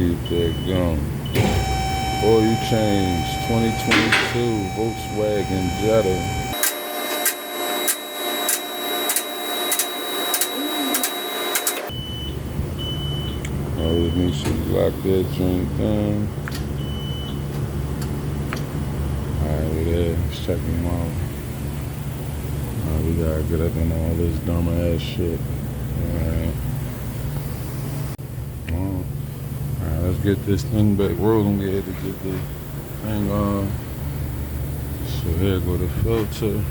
keep that going. Oil change, 2022 Volkswagen Jetta. Always make sure you lock that joint down. Alright, we there. Let's check him out. Alright, we gotta get up in all this dumb ass shit. Alright. Alright, let's get this thing back rolling. We had to get the thing on. So here go the filter.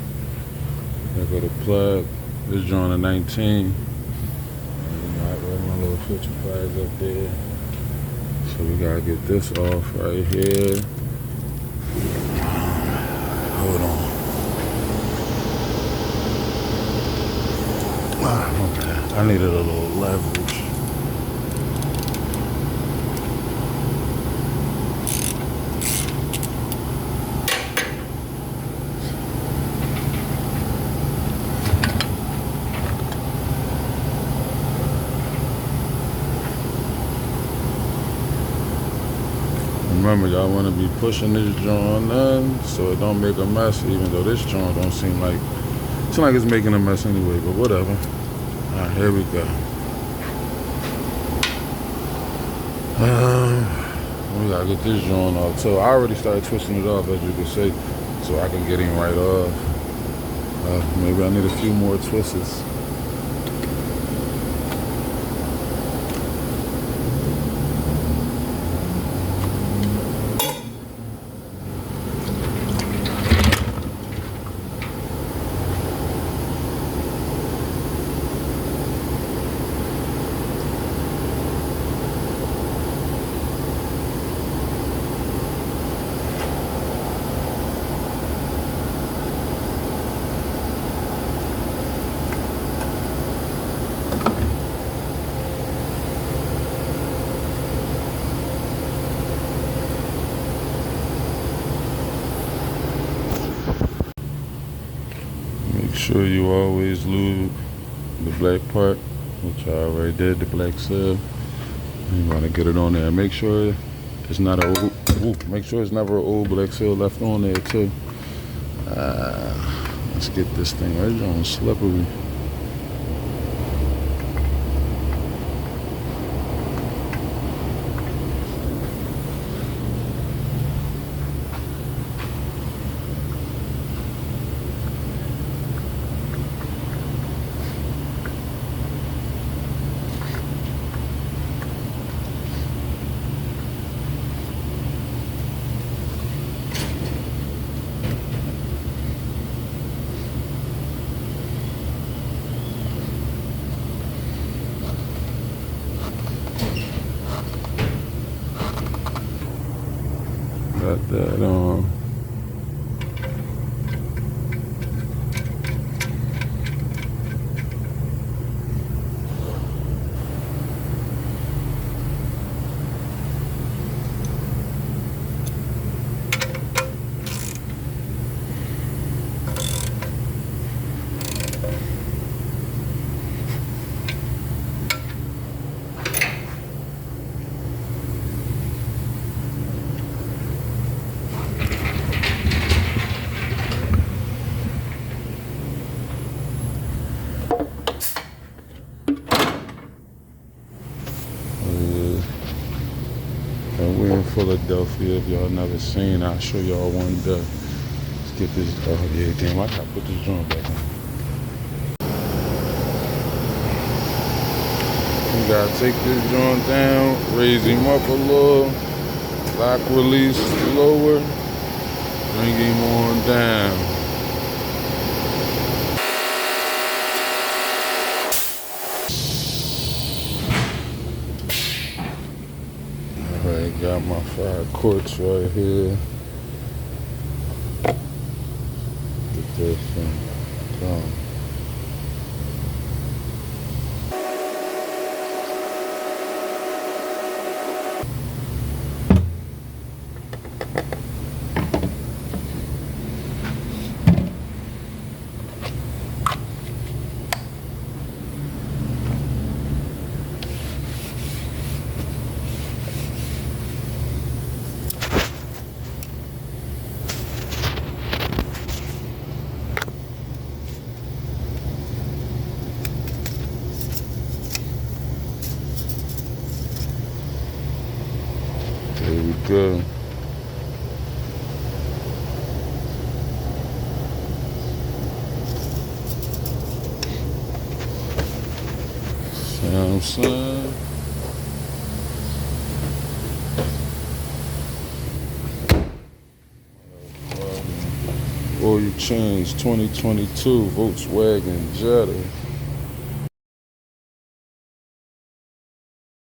Here go the plug. This joint a 19. My little filter flags up there. So we gotta get this off right here. Hold on. Okay. I needed a little leverage. Remember, y'all want to be pushing this joint in so it don't make a mess, even though this joint don't seem like it's making a mess anyway, but whatever. Alright, here we go. We gotta get this joint off. So I already started twisting it off, as you can see, so I can get him right off. Maybe I need a few more twists. Make sure you always lube the black part, which I already did, the black seal. You want to get it on there. Make sure it's not make sure it's never an old black seal left on there too. Let's get this thing right on slippery. Got that on. And we're in Philadelphia. If y'all never seen, I'll show y'all one day. Let's get this. Oh yeah, damn! I gotta put this joint back on. You gotta take this joint down, raise him up a little, lock release lower, bring him on down. Alright, got my 5 quarts right here. Get this thing going. Okay. See what I'm saying? Oil change 2022 Volkswagen Jetta.